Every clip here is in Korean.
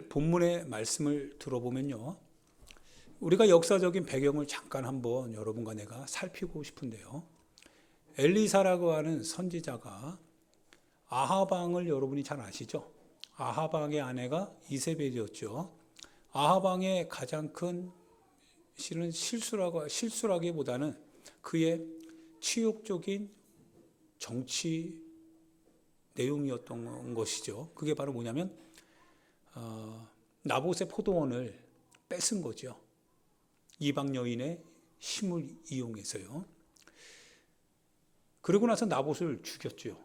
오늘 본문의 말씀을 들어보면요, 우리가 역사적인 배경을 잠깐 한번 여러분과 내가 살피고 싶은데요, 엘리사라고 하는 선지자가 아합 왕을 여러분이 잘 아시죠? 아합 왕의 아내가 이세벨이었죠. 아합 왕의 가장 큰 실은 실수라기보다는 그의 치욕적인 정치 내용이었던 것이죠. 그게 바로 뭐냐면 나봇의 포도원을 뺏은 거죠. 이방 여인의 힘을 이용해서요. 그러고 나서 나봇을 죽였죠.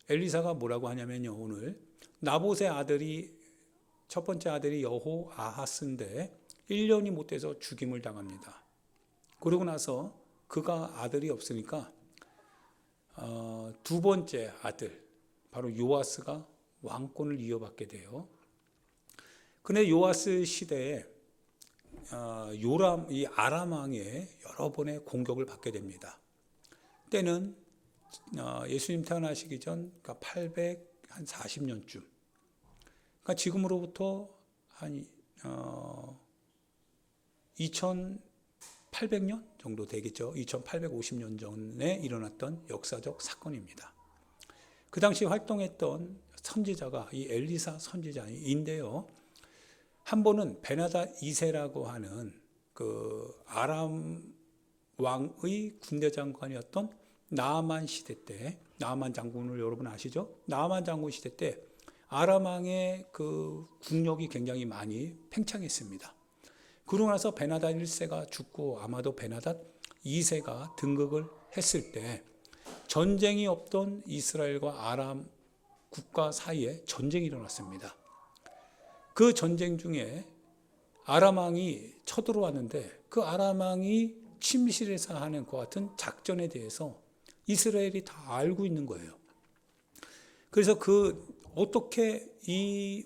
엘리사가 뭐라고 하냐면요, 오늘 나봇의 아들이, 첫 번째 아들이 여호 아하스인데 1년이 못 돼서 죽임을 당합니다. 그러고 나서 그가 아들이 없으니까 두 번째 아들 바로 요아스가 왕권을 이어받게 돼요. 그런데 요아스 시대에 이 아람 왕의 여러 번의 공격을 받게 됩니다. 때는 예수님 태어나시기 전, 그러니까 840년쯤. 그러니까 지금으로부터 한 2800년 정도 되겠죠. 2850년 전에 일어났던 역사적 사건입니다. 그 당시 활동했던 선지자가 이 엘리사 선지자인데요. 한 번은 베나닷 2세라고 하는 그 아람 왕의 군대 장관이었던 나아만 시대 때, 나아만 장군을 여러분 아시죠? 나아만 장군 시대 때 아람 왕의 그 국력이 굉장히 많이 팽창했습니다. 그러고 나서 베나닷 1세가 죽고 아마도 베나닷 2세가 등극을 했을 때 전쟁이 없던 이스라엘과 아람 국가 사이에 전쟁이 일어났습니다. 그 전쟁 중에 아람 왕이 쳐들어왔는데 그 아람 왕이 침실에서 하는 것 같은 작전에 대해서 이스라엘이 다 알고 있는 거예요. 그래서 어떻게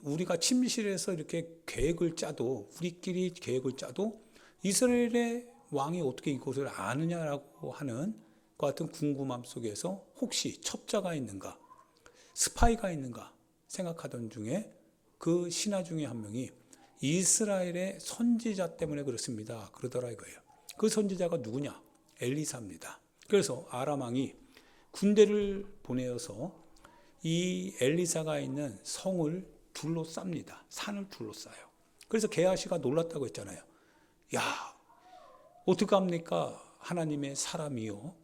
우리가 침실에서 이렇게 계획을 짜도, 우리끼리 계획을 짜도 이스라엘의 왕이 어떻게 이것을 아느냐라고 하는 것 같은 궁금함 속에서 혹시 첩자가 있는가, 스파이가 있는가 생각하던 중에 그 신하 중에 한 명이 이스라엘의 선지자 때문에 그렇습니다 그러더라 이거예요. 그 선지자가 누구냐? 엘리사입니다. 그래서 아람 왕이 군대를 보내어서 이 엘리사가 있는 성을 둘러쌉니다. 산을 둘러싸요. 그래서 게하시가 놀랐다고 했잖아요. 야, 어떡합니까? 하나님의 사람이요,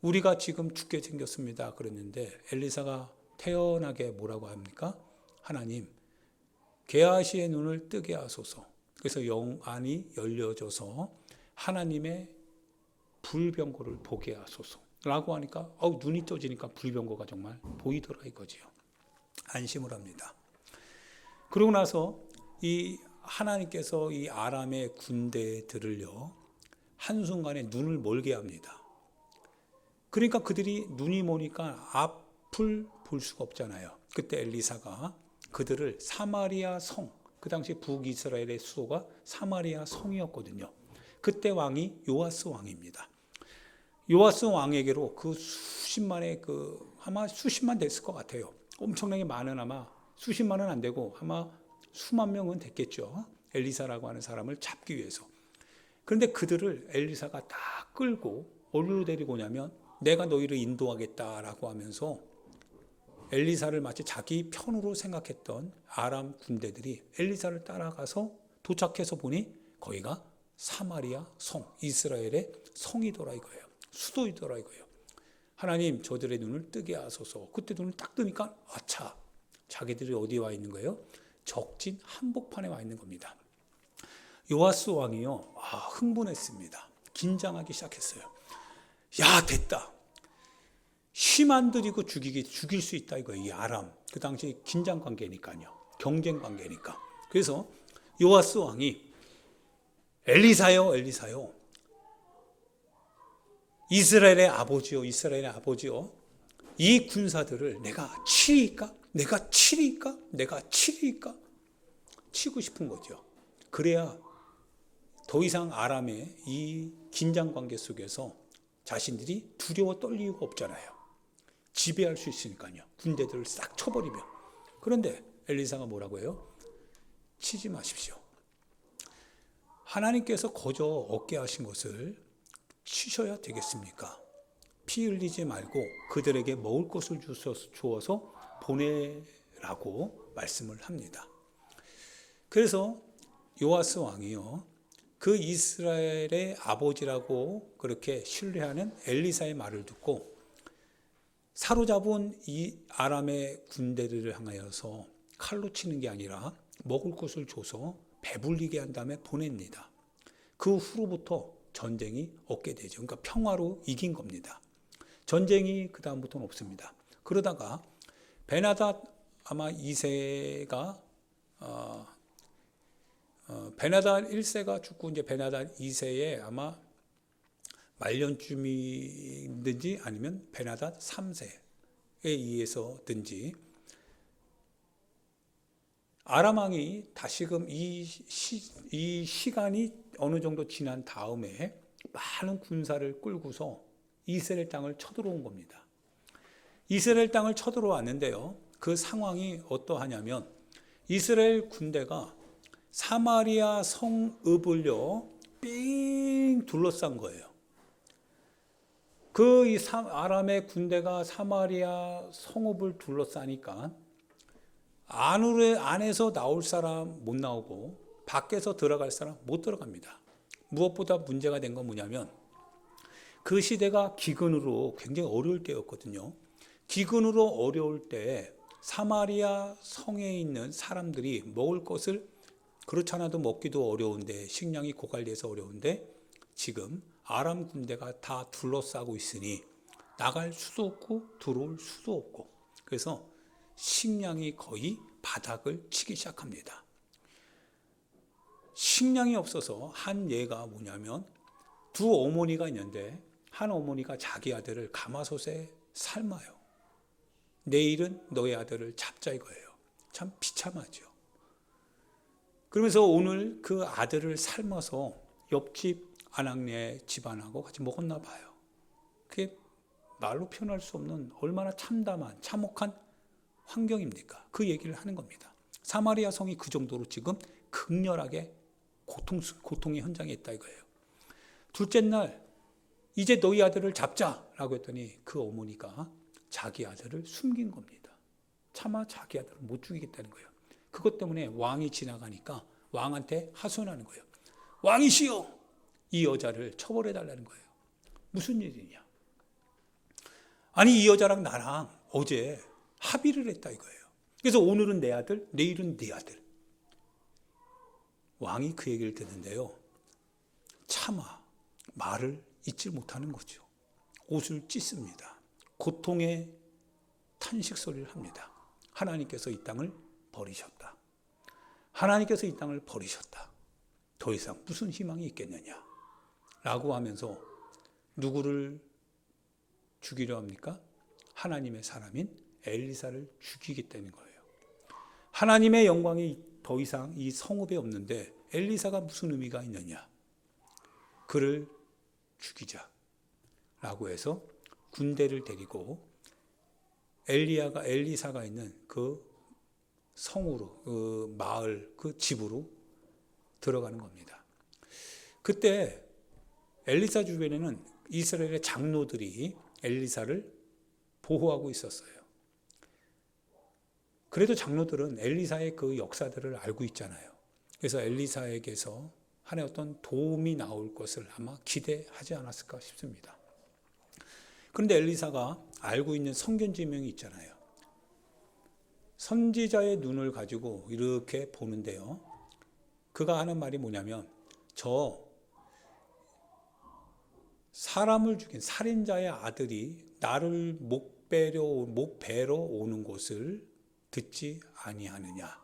우리가 지금 죽게 생겼습니다 그랬는데 엘리사가 태연하게 뭐라고 합니까? 하나님, 게하시의 눈을 뜨게 하소서. 그래서 영안이 열려져서 하나님의 불병거를 보게 하소서 라고 하니까 눈이 떠지니까 불병거가 정말 보이더라 이거지요. 안심을 합니다. 그러고 나서 이 하나님께서 이 아람의 군대들을요, 한순간에 눈을 멀게 합니다. 그러니까 그들이 눈이 머니까 앞을 볼 수가 없잖아요. 그때 엘리사가 그들을 사마리아 성, 그 당시 북이스라엘의 수도가 사마리아 성이었거든요. 그때 왕이 요아스 왕입니다. 요아스 왕에게로 그 수십만의 아마 수십만 됐을 것 같아요. 엄청나게 많은, 아마 수십만은 안 되고 아마 수만 명은 됐겠죠. 엘리사라고 하는 사람을 잡기 위해서. 그런데 그들을 엘리사가 다 끌고 어디로 데리고 오냐면 내가 너희를 인도하겠다라고 하면서 엘리사를 마치 자기 편으로 생각했던 아람 군대들이 엘리사를 따라가서 도착해서 보니 거기가 사마리아 성, 이스라엘의 성이더라 이거예요. 수도이더라 이거예요. 하나님, 저들의 눈을 뜨게 하소서. 그때 눈을 딱 뜨니까 아차, 자기들이 어디에 와 있는 거예요? 적진 한복판에 와 있는 겁니다. 요아스 왕이요, 흥분했습니다. 긴장하기 시작했어요. 야, 됐다. 힘 안 들이고 죽일 수 있다 이거예요. 이 아람, 그 당시 긴장 관계니까요, 경쟁 관계니까. 그래서 요아스 왕이 엘리사요, 이스라엘의 아버지요, 이 군사들을 내가 치리까? 치고 싶은 거죠. 그래야 더 이상 아람의 이 긴장 관계 속에서 자신들이 두려워 떨 이유가 없잖아요. 지배할 수 있으니까요. 군대들을 싹 쳐버리면. 그런데 엘리사가 뭐라고 해요? 치지 마십시오. 하나님께서 거저 얻게 하신 것을 치셔야 되겠습니까? 피 흘리지 말고 그들에게 먹을 것을 주어서 보내라고 말씀을 합니다. 그래서 요아스 왕이요, 그 이스라엘의 아버지라고 그렇게 신뢰하는 엘리사의 말을 듣고 사로잡은 이 아람의 군대들을 향하여서 칼로 치는 게 아니라 먹을 것을 줘서 배불리게 한 다음에 보냅니다. 그 후로부터 전쟁이 없게 되죠. 그러니까 평화로 이긴 겁니다. 전쟁이 그 다음부터는 없습니다. 그러다가 베나닷 아마 2세가 베나닷 1세가 죽고 이제 베나닷 2세에 아마 말년쯤이든지 아니면 베나닷 3세에 의해서든지 아람 왕이 다시금 이 시간이 어느 정도 지난 다음에 많은 군사를 끌고서 이스라엘 땅을 쳐들어온 겁니다. 이스라엘 땅을 쳐들어왔는데요, 그 상황이 어떠하냐면 이스라엘 군대가 사마리아 성읍을요 삥 둘러싼 거예요. 그 아람의 군대가 사마리아 성읍을 둘러싸니까 안에서 나올 사람 못 나오고 밖에서 들어갈 사람 못 들어갑니다. 무엇보다 문제가 된 건 뭐냐면 그 시대가 기근으로 굉장히 어려울 때였거든요. 기근으로 어려울 때 사마리아 성에 있는 사람들이 먹을 것을 그렇지 않아도 먹기도 어려운데 식량이 고갈돼서 어려운데 지금 아람 군대가 다 둘러싸고 있으니 나갈 수도 없고 들어올 수도 없고 그래서 식량이 거의 바닥을 치기 시작합니다. 식량이 없어서 한 예가 뭐냐면 두 어머니가 있는데 한 어머니가 자기 아들을 가마솥에 삶아요. 내일은 너의 아들을 잡자 이거예요. 참 비참하죠. 그러면서 오늘 그 아들을 삶아서 옆집 아낙네 집안하고 같이 먹었나 봐요. 그게 말로 표현할 수 없는 얼마나 참담한 참혹한 환경입니까? 그 얘기를 하는 겁니다. 사마리아 성이 그 정도로 지금 극렬하게 고통의 현장에 있다 이거예요. 둘째 날 이제 너희 아들을 잡자라고 했더니 그 어머니가 자기 아들을 숨긴 겁니다. 차마 자기 아들을 못 죽이겠다는 거예요. 그것 때문에 왕이 지나가니까 왕한테 하소연하는 거예요. 왕이시여, 이 여자를 처벌해달라는 거예요. 무슨 일이냐? 아니 이 여자랑 나랑 어제 합의를 했다 이거예요. 그래서 오늘은 내 아들, 내일은 네 아들. 왕이 그 얘기를 듣는데요, 차마 말을 잊지 못하는 거죠. 옷을 찢습니다. 고통의 탄식 소리를 합니다. 하나님께서 이 땅을 버리셨다. 하나님께서 이 땅을 버리셨다. 더 이상 무슨 희망이 있겠느냐 라고 하면서 누구를 죽이려 합니까? 하나님의 사람인 엘리사를 죽이겠다는 거예요. 하나님의 영광이 더 이상 이 성읍에 없는데 엘리사가 무슨 의미가 있느냐? 그를 죽이자라고 해서 군대를 데리고 엘리사가 있는 그 성으로, 그 마을, 그 집으로 들어가는 겁니다. 그때 엘리사 주변에는 이스라엘의 장로들이 엘리사를 보호하고 있었어요. 그래도 장로들은 엘리사의 그 역사들을 알고 있잖아요. 그래서 엘리사에게서 하나의 어떤 도움이 나올 것을 아마 기대하지 않았을까 싶습니다. 그런데 엘리사가 알고 있는 성견 지명이 있잖아요. 선지자의 눈을 가지고 이렇게 보는데요, 그가 하는 말이 뭐냐면 저 사람을 죽인 살인자의 아들이 나를 목배러 오는 곳을 듣지 아니하느냐.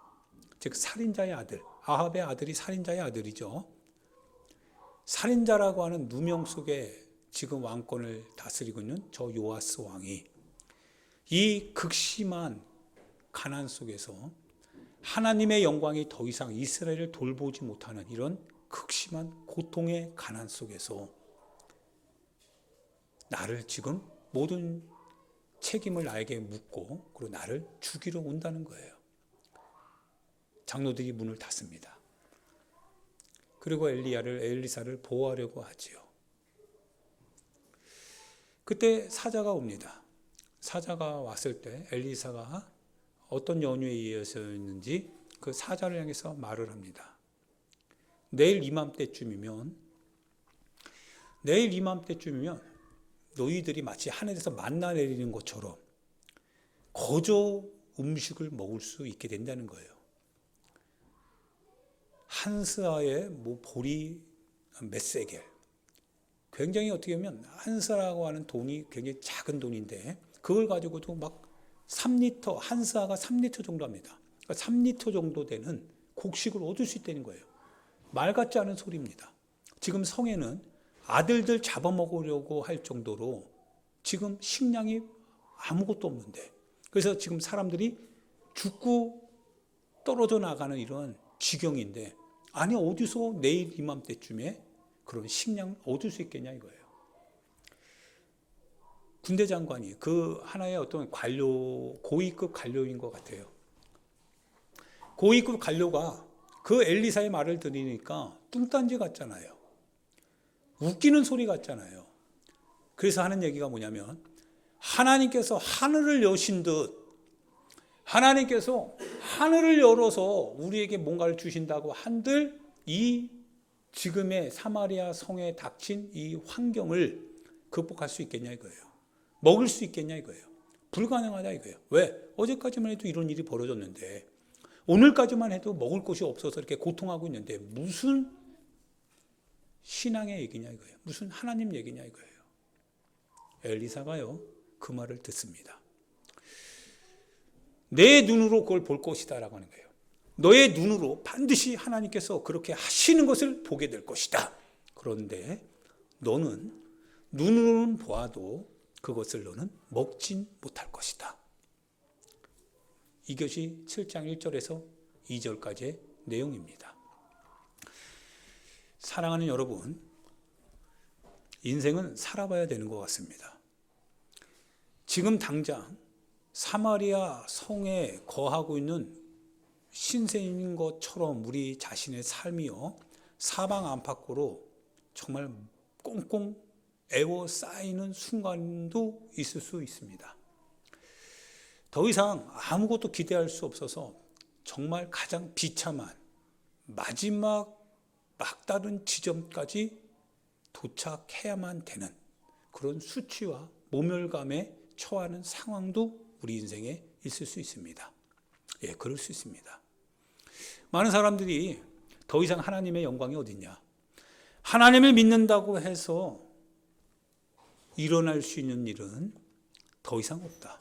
즉 살인자의 아들, 아합의 아들이 살인자의 아들이죠. 살인자라고 하는 누명 속에 지금 왕권을 다스리고 있는 저 요아스 왕이 이 극심한 가난 속에서 하나님의 영광이 더 이상 이스라엘을 돌보지 못하는 이런 극심한 고통의 가난 속에서 나를 지금 모든 책임을 나에게 묻고 그리고 나를 죽이러 온다는 거예요. 장로들이 문을 닫습니다. 그리고 엘리사를 보호하려고 하지요. 그때 사자가 옵니다. 사자가 왔을 때 엘리사가 어떤 연유에 의해서였는지 그 사자를 향해서 말을 합니다. 내일 이맘때쯤이면 너희들이 마치 하늘에서 만나 내리는 것처럼 거저 음식을 먹을 수 있게 된다는 거예요. 한 스아의 보리 몇 세겔. 굉장히 어떻게 보면 한 스아라고 하는 돈이 굉장히 작은 돈인데 그걸 가지고도 막 3리터, 한 스아가 3리터 정도 합니다. 그러니까 3리터 정도 되는 곡식을 얻을 수 있다는 거예요. 말 같지 않은 소리입니다. 지금 성에는 아들들 잡아먹으려고 할 정도로 지금 식량이 아무것도 없는데, 그래서 지금 사람들이 죽고 떨어져 나가는 이런 지경인데, 아니 어디서 내일 이맘때쯤에 그런 식량을 얻을 수 있겠냐 이거예요. 군대 장관이 그 하나의 어떤 고위급 관료인 것 같아요. 고위급 관료가 그 엘리사의 말을 들으니까 뚱딴지 같잖아요. 웃기는 소리 같잖아요. 그래서 하는 얘기가 뭐냐면, 하나님께서 하늘을 여신 듯, 하나님께서 하늘을 열어서 우리에게 뭔가를 주신다고 한들 이 지금의 사마리아 성에 닥친 이 환경을 극복할 수 있겠냐 이거예요. 먹을 수 있겠냐 이거예요. 불가능하다 이거예요. 왜? 어제까지만 해도 이런 일이 벌어졌는데, 오늘까지만 해도 먹을 것이 없어서 이렇게 고통하고 있는데 무슨 신앙의 얘기냐 이거예요. 무슨 하나님 얘기냐 이거예요. 엘리사가요, 그 말을 듣습니다. 내 눈으로 그걸 볼 것이다 라고 하는 거예요. 너의 눈으로 반드시 하나님께서 그렇게 하시는 것을 보게 될 것이다. 그런데 너는 눈으로는 보아도 그것을 너는 먹진 못할 것이다. 이것이 7장 1절에서 2절까지의 내용입니다. 사랑하는 여러분, 인생은 살아봐야 되는 것 같습니다. 지금 당장 사마리아 성에 거하고 있는 신세인 것처럼 우리 자신의 삶이요, 사방 안팎으로 정말 꽁꽁 에워싸이는 순간도 있을 수 있습니다. 더 이상 아무것도 기대할 수 없어서 정말 가장 비참한 마지막 막다른 지점까지 도착해야만 되는 그런 수치와 모멸감에 처하는 상황도 우리 인생에 있을 수 있습니다. 예, 그럴 수 있습니다. 많은 사람들이 더 이상 하나님의 영광이 어딨냐, 하나님을 믿는다고 해서 일어날 수 있는 일은 더 이상 없다.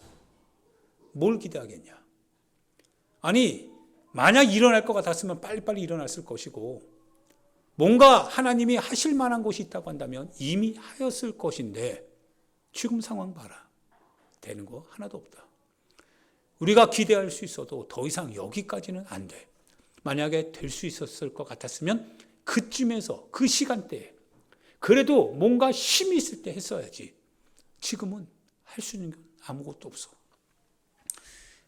뭘 기대하겠냐. 아니, 만약 일어날 것 같았으면 빨리빨리 일어났을 것이고, 뭔가 하나님이 하실 만한 것이 있다고 한다면 이미 하였을 것인데, 지금 상황 봐라. 되는 거 하나도 없다. 우리가 기대할 수 있어도 더 이상 여기까지는 안 돼. 만약에 될 수 있었을 것 같았으면 그쯤에서, 그 시간대에 그래도 뭔가 힘이 있을 때 했어야지. 지금은 할 수 있는 건 아무것도 없어.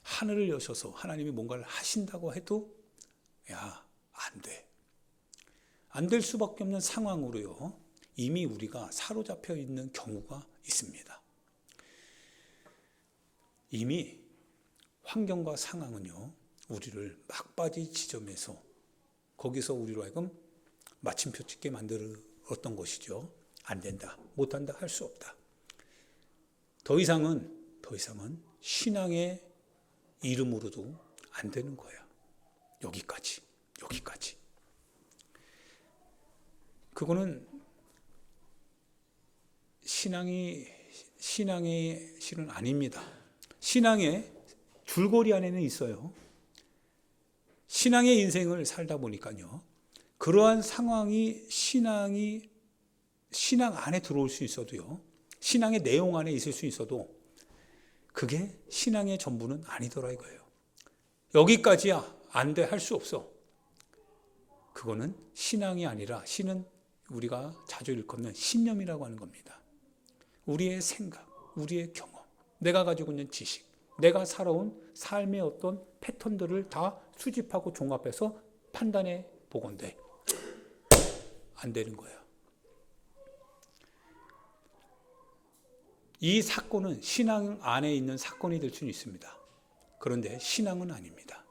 하늘을 여셔서 하나님이 뭔가를 하신다고 해도 안 돼. 안 될 수밖에 없는 상황으로요, 이미 우리가 사로잡혀 있는 경우가 있습니다. 이미 환경과 상황은요, 우리를 막바지 지점에서, 거기서 우리로 하여금 마침표 찍게 만들었던 것이죠. 안 된다, 못한다, 할 수 없다. 더 이상은 신앙의 이름으로도 안 되는 거야. 여기까지. 그거는 신앙의 실은 아닙니다. 신앙의 줄거리 안에는 있어요. 신앙의 인생을 살다 보니까요, 그러한 상황이 신앙 안에 들어올 수 있어도요, 신앙의 내용 안에 있을 수 있어도 그게 신앙의 전부는 아니더라 이거예요. 여기까지야, 안 돼, 할 수 없어. 그거는 신앙이 아니라, 신은 우리가 자주 일컫는 신념이라고 하는 겁니다. 우리의 생각, 우리의 경험, 내가 가지고 있는 지식, 내가 살아온 삶의 어떤 패턴들을 다 수집하고 종합해서 판단해 보건대 안 되는 거예요. 이 사건은 신앙 안에 있는 사건이 될 수는 있습니다. 그런데 신앙은 아닙니다.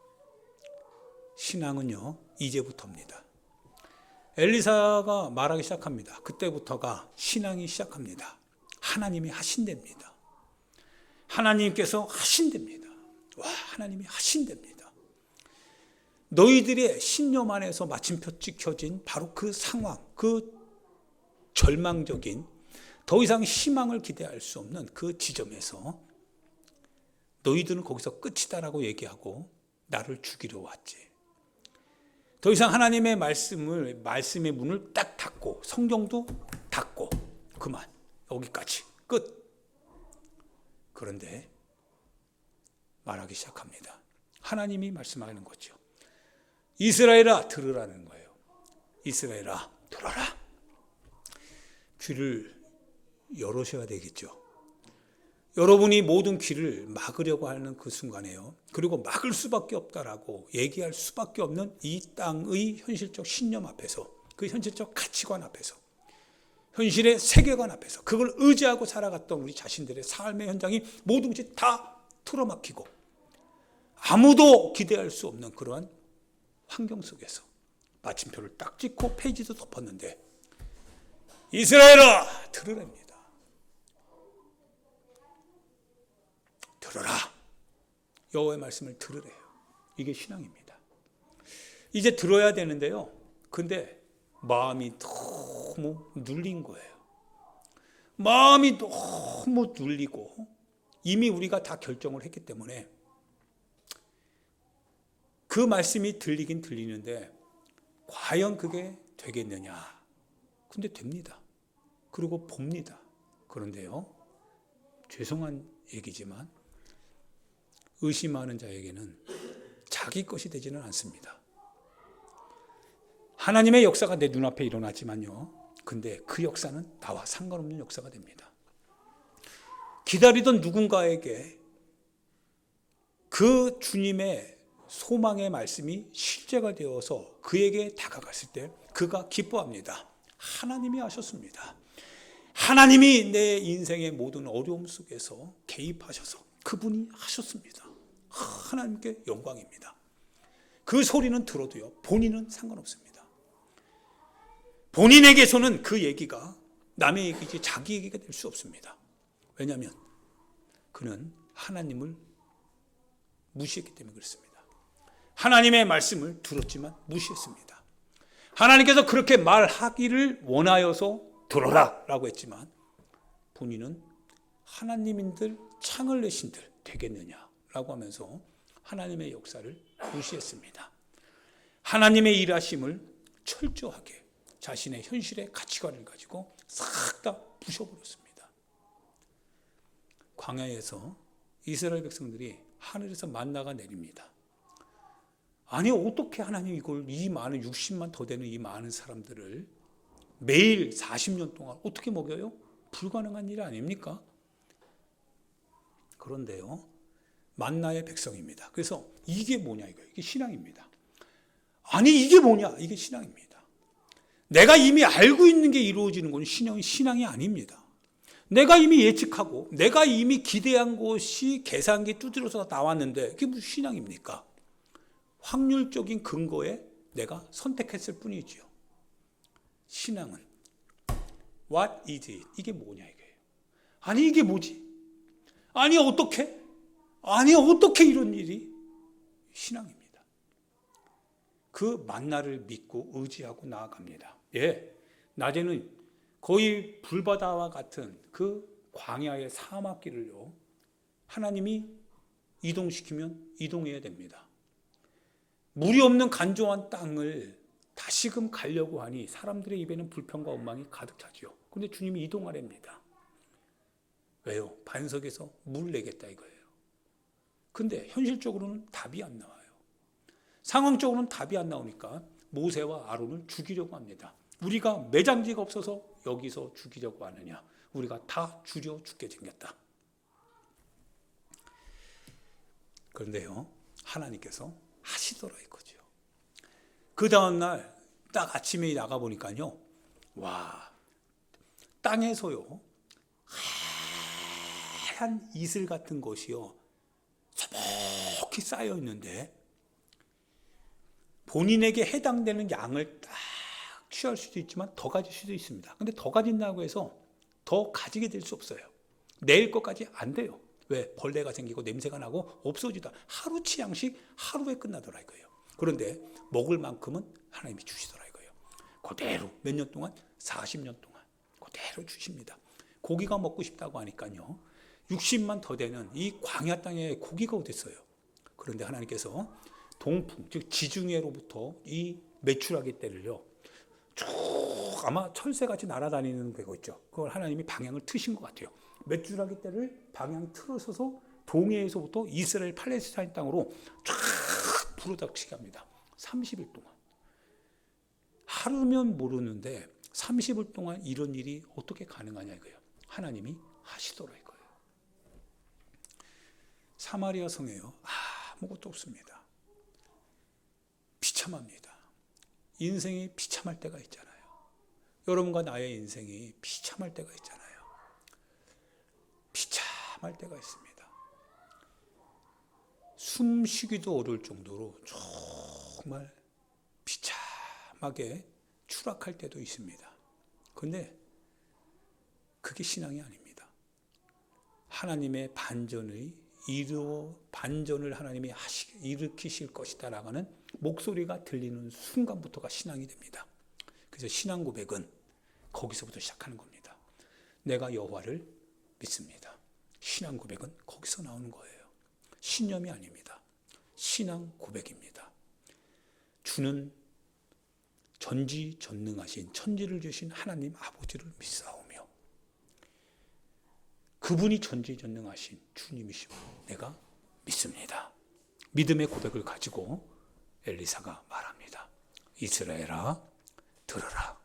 신앙은요, 이제부터입니다. 엘리사가 말하기 시작합니다. 그때부터가 신앙이 시작합니다. 하나님이 하신답니다. 하나님께서 하신답니다. 와, 하나님이 하신답니다. 너희들의 신념 안에서 마침표 찍혀진 바로 그 상황, 그 절망적인 더 이상 희망을 기대할 수 없는 그 지점에서 너희들은 거기서 끝이다라고 얘기하고 나를 죽이려 왔지. 더 이상 하나님의 말씀의 문을 딱 닫고 성경도 닫고 그만, 여기까지 끝. 그런데 말하기 시작합니다. 하나님이 말씀하는 거죠. 이스라엘아 들으라는 거예요. 이스라엘아 들어라. 귀를 열으셔야 되겠죠. 여러분이 모든 귀를 막으려고 하는 그 순간에요. 그리고 막을 수밖에 없다라고 얘기할 수밖에 없는 이 땅의 현실적 신념 앞에서, 그 현실적 가치관 앞에서, 현실의 세계관 앞에서 그걸 의지하고 살아갔던 우리 자신들의 삶의 현장이 모든 것이 다 틀어막히고 아무도 기대할 수 없는 그러한 환경 속에서 마침표를 딱 찍고 페이지도 덮었는데 이스라엘아 들으랍니다. 들어라. 여호와의 말씀을 들으래요. 이게 신앙입니다. 이제 들어야 되는데요. 근데 마음이 너무 눌린 거예요. 마음이 너무 눌리고 이미 우리가 다 결정을 했기 때문에 그 말씀이 들리긴 들리는데 과연 그게 되겠느냐. 근데 됩니다. 그리고 봅니다. 그런데요, 죄송한 얘기지만 의심하는 자에게는 자기 것이 되지는 않습니다. 하나님의 역사가 내 눈앞에 일어나지만요, 근데 그 역사는 나와 상관없는 역사가 됩니다. 기다리던 누군가에게 그 주님의 소망의 말씀이 실제가 되어서 그에게 다가갔을 때 그가 기뻐합니다. 하나님이 하셨습니다. 하나님이 내 인생의 모든 어려움 속에서 개입하셔서 그분이 하셨습니다. 하나님께 영광입니다. 그 소리는 들어도요, 본인은 상관없습니다. 본인에게서는 그 얘기가 남의 얘기지 자기 얘기가 될 수 없습니다. 왜냐하면 그는 하나님을 무시했기 때문에 그렇습니다. 하나님의 말씀을 들었지만 무시했습니다. 하나님께서 그렇게 말하기를 원하여서 들어라 라고 했지만 본인은 하나님인들 창을 내신들 되겠느냐 라고 하면서 하나님의 역사를 무시했습니다. 하나님의 일하심을 철저하게 자신의 현실의 가치관을 가지고 싹 다 부셔버렸습니다. 광야에서 이스라엘 백성들이 하늘에서 만나가 내립니다. 아니 어떻게 하나님 이걸 이 많은 60만 더 되는 이 많은 사람들을 매일 40년 동안 어떻게 먹여요? 불가능한 일 아닙니까? 그런데요, 만나의 백성입니다. 그래서 이게 뭐냐 이거예요. 이게 신앙입니다. 아니 이게 뭐냐? 이게 신앙입니다. 내가 이미 알고 있는 게 이루어지는 건 신앙이 아닙니다. 내가 이미 예측하고 내가 이미 기대한 것이 계산기 두드려서 나왔는데 그게 무슨 신앙입니까? 확률적인 근거에 내가 선택했을 뿐이지요. 신앙은 What is it? 이게 뭐냐 이거예요. 아니 이게 뭐지? 아니 어떻게? 아니 어떻게 이런 일이? 신앙입니다. 그 만나를 믿고 의지하고 나아갑니다. 예, 낮에는 거의 불바다와 같은 그 광야의 사막길을요, 하나님이 이동시키면 이동해야 됩니다. 물이 없는 간조한 땅을 다시금 가려고 하니 사람들의 입에는 불평과 원망이 가득 차지요. 그런데 주님이 이동하랍니다. 왜요? 반석에서 물 내겠다 이거예요. 근데 현실적으로는 답이 안 나와요. 상황적으로는 답이 안 나오니까 모세와 아론을 죽이려고 합니다. 우리가 매장지가 없어서 여기서 죽이려고 하느냐. 우리가 다 줄여 죽게 생겼다. 그런데요, 하나님께서 하시더라 이거죠. 그 다음날 딱 아침에 나가보니까요, 와, 땅에서요 하얀 이슬 같은 것이요 소복히 쌓여 있는데, 본인에게 해당되는 양을 딱 취할 수도 있지만 더 가질 수도 있습니다. 근데 더 가진다고 해서 더 가지게 될 수 없어요. 내일 것까지 안 돼요. 왜? 벌레가 생기고 냄새가 나고 없어지다. 하루치 양식 하루에 끝나더라 이거예요. 그런데 먹을 만큼은 하나님이 주시더라 이거예요. 그대로 몇 년 동안? 40년 동안 그대로 주십니다. 고기가 먹고 싶다고 하니까요, 60만 더 되는 이 광야 땅에 고기가 어딨어요. 그런데 하나님께서 동풍, 즉 지중해로부터 이 메추라기 떼를요 쭉 아마 철새같이 날아다니는 거 있죠. 그걸 하나님이 방향을 트신 것 같아요. 메추라기 떼를 방향 틀어서서 동해에서부터 이스라엘 팔레스타인 땅으로 쫙 불어닥치게 합니다. 30일 동안. 하루면 모르는데 30일 동안 이런 일이 어떻게 가능하냐 이거예요. 하나님이 하시더라 이거예요. 사마리아 성에요 아무것도 없습니다. 비참합니다. 인생이 비참할 때가 있잖아요. 여러분과 나의 인생이 비참할 때가 있잖아요. 비참할 때가 있습니다. 숨 쉬기도 어려울 정도로 정말 비참하게 추락할 때도 있습니다. 그런데 그게 신앙이 아닙니다. 하나님의 반전을 하나님이 일으키실 것이다라는 목소리가 들리는 순간부터가 신앙이 됩니다. 그래서 신앙 고백은 거기서부터 시작하는 겁니다. 내가 여호와를 믿습니다. 신앙 고백은 거기서 나오는 거예요. 신념이 아닙니다. 신앙 고백입니다. 주는 전지전능하신 천지를 주신 하나님 아버지를 믿사오며, 그분이 전지전능하신 주님이시고 내가 믿습니다. 믿음의 고백을 가지고 엘리사가 말합니다. 이스라엘아 들으라.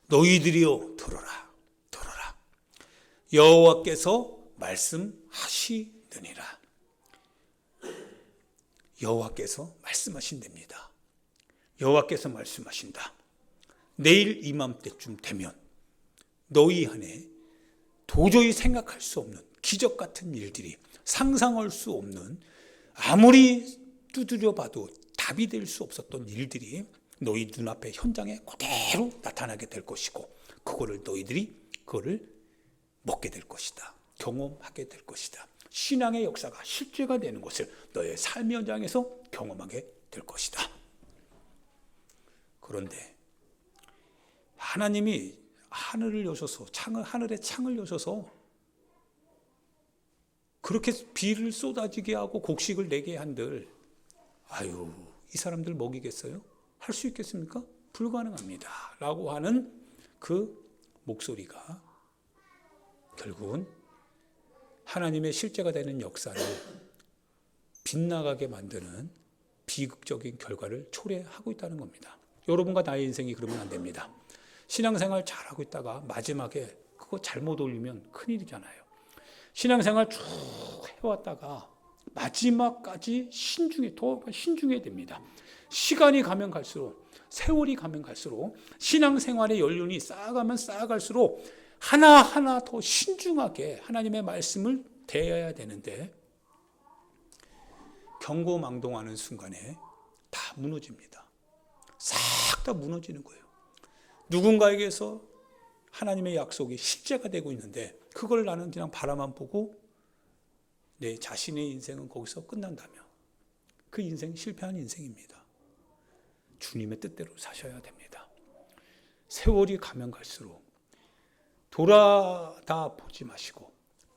너희들이여 들으라. 들으라. 여호와께서 말씀하시느니라. 여호와께서 말씀하신답니다. 여호와께서 말씀하신다. 내일 이맘때쯤 되면 너희 안에 도저히 생각할 수 없는 기적 같은 일들이, 상상할 수 없는, 아무리 두드려 봐도 답이 될 수 없었던 일들이 너희 눈앞에 현장에 그대로 나타나게 될 것이고, 너희들이 그거를 먹게 될 것이다. 경험하게 될 것이다. 신앙의 역사가 실제가 되는 것을 너의 삶의 현장에서 경험하게 될 것이다. 그런데 하나님이 하늘을 여셔서 하늘에 창을 여셔서 그렇게 비를 쏟아지게 하고 곡식을 내게 한들, 이 사람들 먹이겠어요? 할 수 있겠습니까? 불가능합니다 라고 하는 그 목소리가 결국은 하나님의 실제가 되는 역사를 빗나가게 만드는 비극적인 결과를 초래하고 있다는 겁니다. 여러분과 나의 인생이 그러면 안 됩니다. 신앙생활 잘하고 있다가 마지막에 그거 잘못 올리면 큰일이잖아요. 신앙생활 쭉 해왔다가 마지막까지 더 신중해야 됩니다. 시간이 가면 갈수록, 세월이 가면 갈수록, 신앙생활의 연륜이 쌓아가면 쌓아갈수록 하나하나 더 신중하게 하나님의 말씀을 대해야 되는데, 경고망동하는 순간에 다 무너집니다. 싹 다 무너지는 거예요. 누군가에게서 하나님의 약속이 실제가 되고 있는데 그걸 나는 그냥 바라만 보고 내 자신의 인생은 거기서 끝난다면 그 인생 실패한 인생입니다. 주님의 뜻대로 사셔야 됩니다. 세월이 가면 갈수록 돌아다 보지 마시고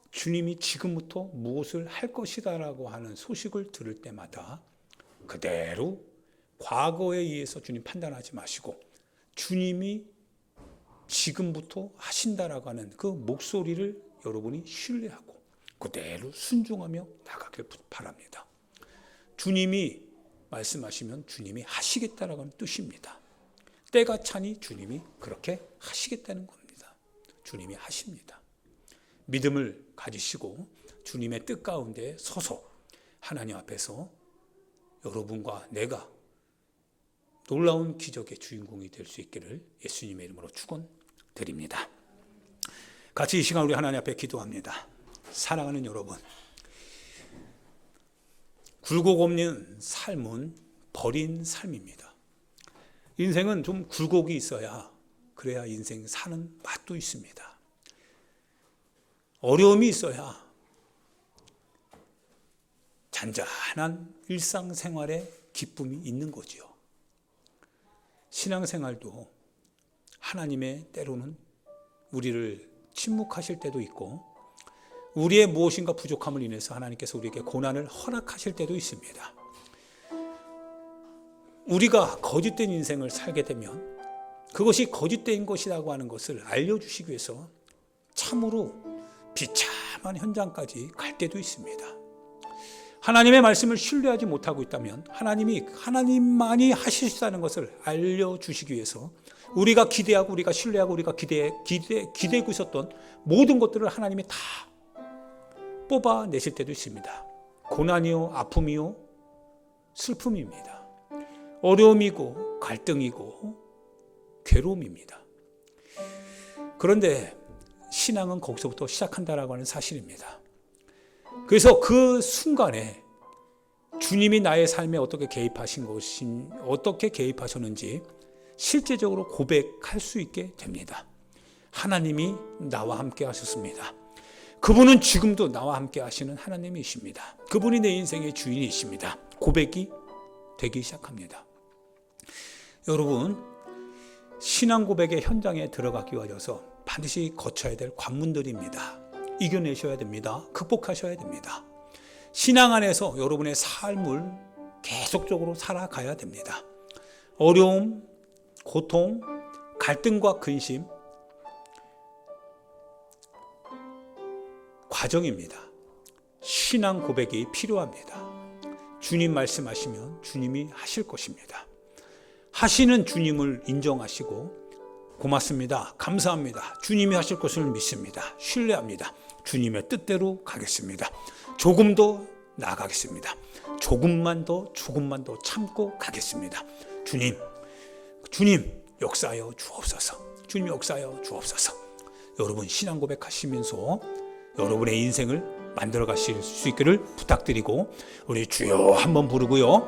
주님이 지금부터 무엇을 할 것이다라고 하는 소식을 들을 때마다 그대로 과거에 의해서 주님 판단하지 마시고 주님이 지금부터 하신다라고 하는 그 목소리를 여러분이 신뢰하고 그대로 순종하며 나가길 바랍니다. 주님이 말씀하시면 주님이 하시겠다라고 하는 뜻입니다. 때가 차니 주님이 그렇게 하시겠다는 겁니다. 주님이 하십니다. 믿음을 가지시고 주님의 뜻 가운데 서서 하나님 앞에서 여러분과 내가 놀라운 기적의 주인공이 될 수 있기를 예수님의 이름으로 축원드립니다. 같이 이 시간 우리 하나님 앞에 기도합니다. 사랑하는 여러분, 굴곡 없는 삶은 버린 삶입니다. 인생은 좀 굴곡이 있어야 그래야 인생 사는 맛도 있습니다. 어려움이 있어야 잔잔한 일상생활에 기쁨이 있는 거지요. 신앙생활도 하나님의 때로는 우리를 침묵하실 때도 있고 우리의 무엇인가 부족함을 인해서 하나님께서 우리에게 고난을 허락하실 때도 있습니다. 우리가 거짓된 인생을 살게 되면 그것이 거짓된 것이라고 하는 것을 알려주시기 위해서 참으로 비참한 현장까지 갈 때도 있습니다. 하나님의 말씀을 신뢰하지 못하고 있다면 하나님만이 하실 수 있다는 것을 알려주시기 위해서 우리가 기대하고 우리가 신뢰하고 우리가 기대고 있었던 모든 것들을 하나님이 다 뽑아내실 때도 있습니다. 고난이요, 아픔이요, 슬픔입니다. 어려움이고 갈등이고 괴로움입니다. 그런데 신앙은 거기서부터 시작한다라고 하는 사실입니다. 그래서 그 순간에 주님이 나의 삶에 어떻게 개입하셨는지 실제적으로 고백할 수 있게 됩니다. 하나님이 나와 함께 하셨습니다. 그분은 지금도 나와 함께 하시는 하나님이십니다. 그분이 내 인생의 주인이십니다. 고백이 되기 시작합니다. 여러분, 신앙 고백의 현장에 들어가기 위해서 반드시 거쳐야 될 관문들입니다. 이겨내셔야 됩니다. 극복하셔야 됩니다. 신앙 안에서 여러분의 삶을 계속적으로 살아가야 됩니다. 어려움, 고통, 갈등과 근심, 과정입니다. 신앙 고백이 필요합니다. 주님 말씀하시면 주님이 하실 것입니다. 하시는 주님을 인정하시고 고맙습니다. 감사합니다. 주님이 하실 것을 믿습니다. 신뢰합니다. 주님의 뜻대로 가겠습니다. 조금 더 나아가겠습니다. 조금만 더 참고 가겠습니다. 주님 역사하여 주옵소서. 주님 역사하여 주옵소서. 여러분 신앙 고백하시면서 여러분의 인생을 만들어 가실 수 있기를 부탁드리고 우리 주여 한번 부르고요.